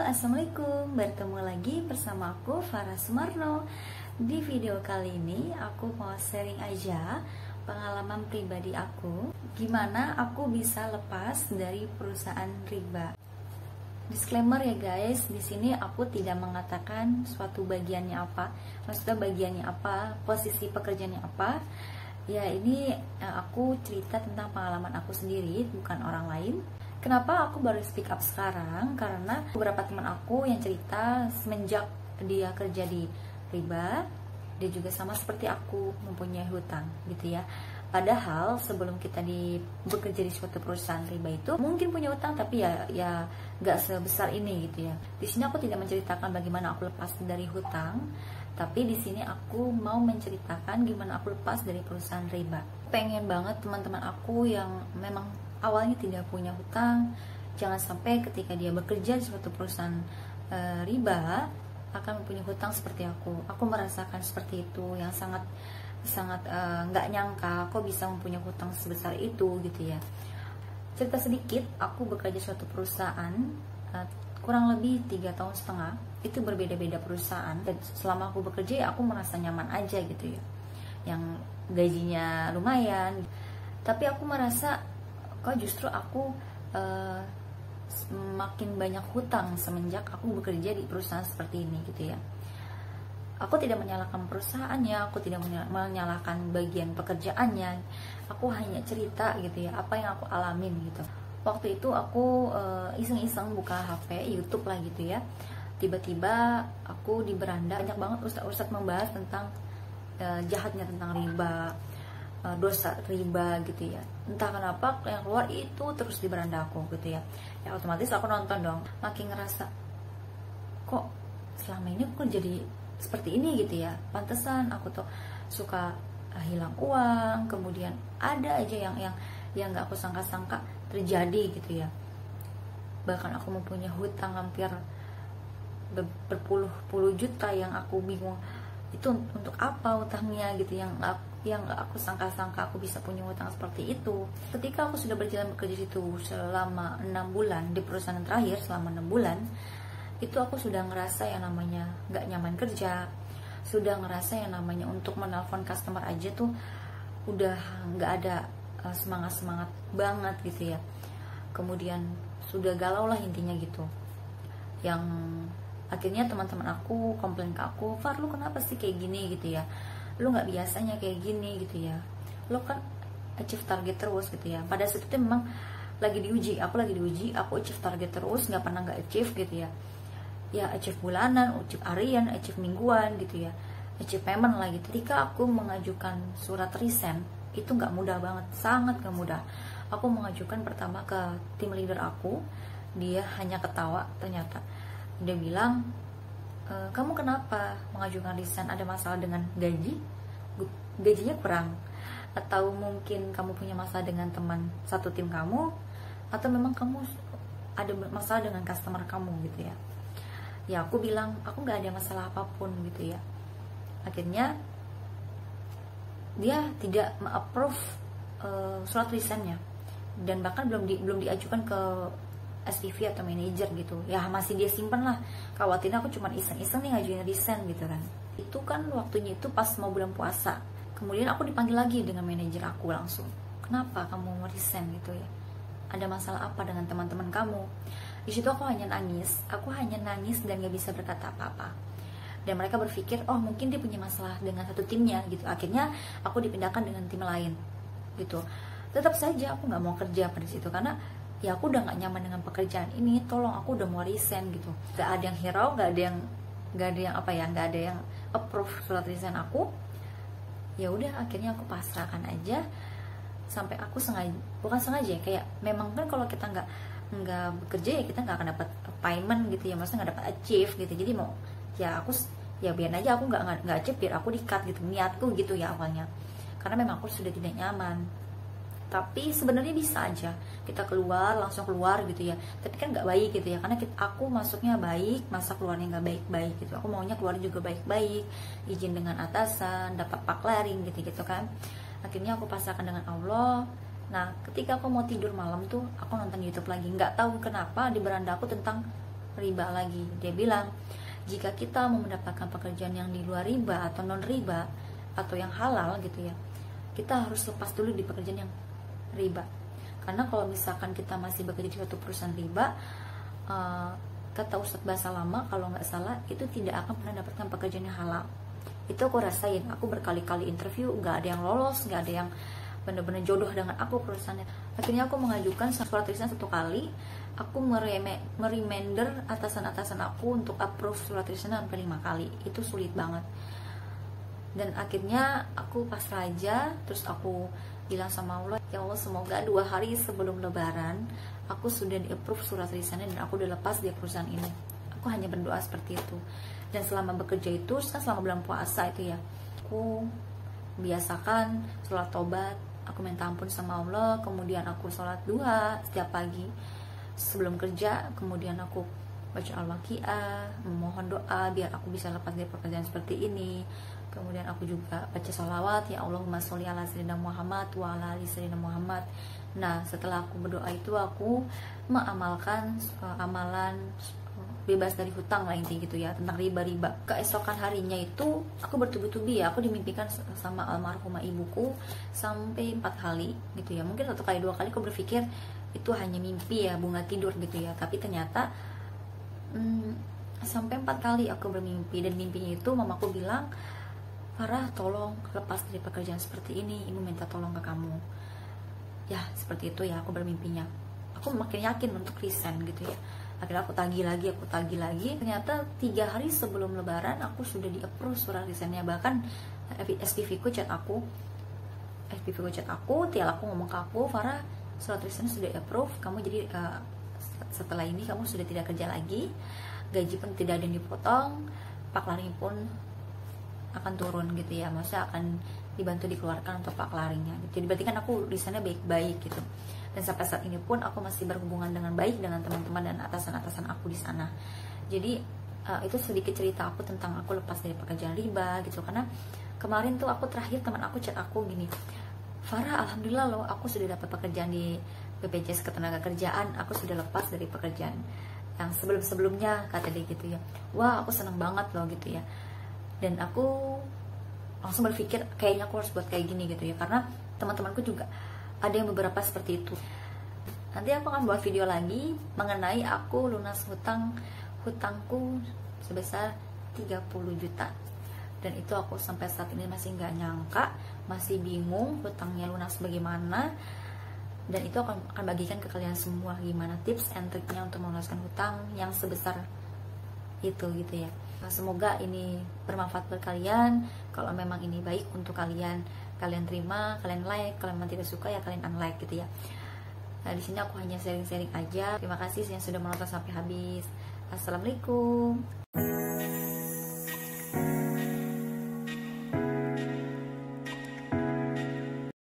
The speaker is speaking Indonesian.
assalamualaikum. Bertemu lagi bersama aku Farah Sumarno. Di video kali ini aku mau sharing aja pengalaman pribadi aku, gimana aku bisa lepas dari perusahaan riba. Disclaimer ya guys, di sini aku tidak mengatakan suatu bagiannya apa, maksudnya bagiannya apa, posisi pekerjaannya apa. Ya ini aku cerita tentang pengalaman aku sendiri, bukan orang lain. Kenapa aku baru speak up sekarang? Karena beberapa teman aku yang cerita semenjak dia kerja di riba, dia juga sama seperti aku mempunyai hutang gitu ya. Padahal sebelum kita bekerja di suatu perusahaan riba itu mungkin punya hutang, tapi ya nggak sebesar ini gitu ya. Di sini aku tidak menceritakan bagaimana aku lepas dari hutang, tapi di sini aku mau menceritakan gimana aku lepas dari perusahaan riba. Pengen banget teman-teman aku yang memang awalnya tidak punya hutang, jangan sampai ketika dia bekerja di suatu perusahaan riba akan mempunyai hutang seperti aku. Aku merasakan seperti itu, yang sangat nggak nyangka kok bisa mempunyai hutang sebesar itu gitu ya. Cerita sedikit, aku bekerja di suatu perusahaan kurang lebih 3,5 tahun. Itu berbeda-beda perusahaan, dan selama aku bekerja ya aku merasa nyaman aja gitu ya, yang gajinya lumayan. Tapi aku merasa kok justru aku makin banyak hutang semenjak aku bekerja di perusahaan seperti ini gitu ya. Aku tidak menyalahkan perusahaannya, aku tidak menyalahkan bagian pekerjaannya, aku hanya cerita gitu ya, apa yang aku alamin gitu. Waktu itu aku iseng-iseng buka HP, YouTube lah gitu ya. Tiba-tiba aku di beranda, banyak banget ustadz membahas tentang jahatnya tentang riba, dosa riba gitu ya. Entah kenapa yang keluar itu terus di beranda aku gitu ya. Ya otomatis aku nonton dong, makin ngerasa kok selama ini aku jadi seperti ini gitu ya. Pantesan aku tuh suka hilang uang, kemudian ada aja yang gak aku sangka-sangka terjadi gitu ya. Bahkan aku mempunyai hutang hampir berpuluh-puluh juta yang aku bingung itu untuk apa hutangnya gitu, yang gak aku sangka-sangka aku bisa punya hutang seperti itu. Ketika aku sudah berjalan bekerja situ selama 6 bulan, di perusahaan terakhir selama 6 bulan, itu aku sudah ngerasa yang namanya gak nyaman kerja, sudah ngerasa yang namanya untuk menelpon customer aja tuh udah gak ada semangat banget gitu ya. Kemudian sudah galau lah intinya gitu, yang akhirnya teman-teman aku komplain ke aku, Far lu kenapa sih kayak gini gitu ya, lu nggak biasanya kayak gini gitu ya, lu kan achieve target terus gitu ya. Pada saat itu memang lagi diuji, aku achieve target terus, nggak pernah nggak achieve gitu ya. Ya achieve bulanan, achieve harian, achieve mingguan gitu ya, achieve payment lah gitu. Ketika aku mengajukan surat resign itu nggak mudah banget, sangat nggak mudah. Aku mengajukan pertama ke tim leader aku, dia hanya ketawa. Ternyata dia bilang, kamu kenapa mengajukan resign, ada masalah dengan gajinya kurang, atau mungkin kamu punya masalah dengan teman satu tim kamu, atau memang kamu ada masalah dengan customer kamu gitu ya. Ya aku bilang aku nggak ada masalah apapun gitu ya. Akhirnya dia tidak approve surat resignnya, dan bahkan belum diajukan ke SPV atau manajer gitu ya, masih dia simpen lah. Khawatirnya aku cuma iseng-iseng nih ngajuin resign gitu kan. Itu kan waktunya itu pas mau bulan puasa. Kemudian aku dipanggil lagi dengan manajer aku langsung, kenapa kamu mau resign gitu ya, ada masalah apa dengan teman-teman kamu? Di situ aku hanya nangis dan gak bisa berkata apa-apa. Dan mereka berpikir, oh mungkin dia punya masalah dengan satu timnya gitu. Akhirnya aku dipindahkan dengan tim lain gitu. Tetap saja aku nggak mau kerja pada situ, karena ya aku udah nggak nyaman dengan pekerjaan ini. Tolong, aku udah mau resign gitu. Gak ada yang hirau, gak ada yang approve surat resign aku. Ya udah, akhirnya aku pasrahkan aja. Sampai aku bukan sengaja ya, kayak memang kan kalau kita nggak bekerja ya kita nggak akan dapat payment gitu ya, maksudnya nggak dapat achieve gitu. Jadi mau ya aku ya biar aja aku nggak achieve, biar aku di-cut gitu, niatku gitu ya awalnya, karena memang aku sudah tidak nyaman. Tapi sebenarnya bisa aja kita langsung keluar gitu ya, tapi kan nggak baik gitu ya, karena aku masuknya baik, masa keluarnya nggak baik-baik gitu. Aku maunya keluar juga baik-baik, izin dengan atasan, dapat paklaring gitu kan. Akhirnya aku pasrahkan dengan Allah. Nah ketika aku mau tidur malam tuh aku nonton YouTube lagi, nggak tahu kenapa di beranda aku tentang riba lagi. Dia bilang, jika kita mau mendapatkan pekerjaan yang di luar riba atau non riba atau yang halal gitu ya, kita harus lepas dulu di pekerjaan yang riba. Karena kalau misalkan kita masih bekerja di suatu perusahaan riba, kata Ustadz Bahasa Lama kalau nggak salah, itu tidak akan pernah dapatkan pekerjaan yang halal. Itu aku rasain, aku berkali-kali interview, nggak ada yang lolos, nggak ada yang benar-benar jodoh dengan aku perusahaannya. Akhirnya aku mengajukan surat tulisan 1 kali, aku mereminder atasan-atasan aku untuk approve surat tulisan sampai 5 kali. Itu sulit banget. Dan akhirnya aku pasrah aja, terus aku bilang sama Allah, ya Allah, semoga 2 hari sebelum lebaran aku sudah di-approve surat tulisannya dan aku udah lepas dari perusahaan ini. Aku hanya berdoa seperti itu. Dan selama bekerja itu, selama bulan puasa itu ya, aku biasakan sholat tobat, aku minta ampun sama Allah, kemudian aku sholat duha setiap pagi sebelum kerja, kemudian aku baca Al-Waqiah, memohon doa biar aku bisa lepas dari pekerjaan seperti ini. Kemudian aku juga baca sholawat, ya Allahumma sholli ala sayyidina Muhammad wa ala ali sayyidina Muhammad. Nah, setelah aku berdoa itu, aku mengamalkan amalan bebas dari hutang lah intinya gitu ya, tentang riba-riba. Keesokan harinya itu aku bertubi-tubi ya, aku dimimpikan sama almarhumah ibuku sampai 4 kali gitu ya. Mungkin 1 kali 2 kali aku berpikir itu hanya mimpi ya, bunga tidur gitu ya, tapi ternyata sampai 4 kali aku bermimpi. Dan mimpinya itu mamaku bilang, Farah, tolong lepas dari pekerjaan seperti ini, ibu minta tolong ke kamu. Ya seperti itu ya, aku bermimpinya. Aku makin yakin untuk resign gitu ya. Akhirnya aku tagih lagi. Ternyata 3 hari sebelum lebaran aku sudah di-approve surat resignnya. Bahkan SPV ku chat aku, tiap aku ngomong ke aku, Farah, surat resignnya sudah di-approve, kamu jadi setelah ini kamu sudah tidak kerja lagi, gaji pun tidak ada yang dipotong, paklaring pun akan turun gitu ya, maksudnya akan dibantu dikeluarkan untuk paklarinya gitu. Jadi berarti kan aku resignnya baik-baik gitu. Dan sampai saat ini pun aku masih berhubungan dengan baik dengan teman-teman dan atasan-atasan aku di sana. Jadi itu sedikit cerita aku tentang aku lepas dari pekerjaan riba gitu. Karena kemarin tuh aku terakhir teman aku chat aku gini, Farah, alhamdulillah loh, aku sudah dapat pekerjaan di BPJS Ketenagakerjaan, aku sudah lepas dari pekerjaan yang sebelum-sebelumnya, kata dia gitu ya. Wah, aku seneng banget loh gitu ya. Dan aku langsung berpikir kayaknya aku harus buat kayak gini gitu ya, karena teman-temanku juga ada yang beberapa seperti itu. Nanti aku akan buat video lagi mengenai aku lunas hutangku sebesar 30 juta. Dan itu aku sampai saat ini masih nggak nyangka, masih bingung hutangnya lunas bagaimana. Dan itu akan bagikan ke kalian semua gimana tips and triknya untuk melunaskan hutang yang sebesar itu gitu ya. Nah, semoga ini bermanfaat buat kalian. Kalau memang ini baik untuk kalian terima, kalian like. Kalau memang tidak suka ya kalian unlike gitu ya. Nah, di sini aku hanya sharing-sharing aja. Terima kasih yang sudah menonton sampai habis. Assalamualaikum.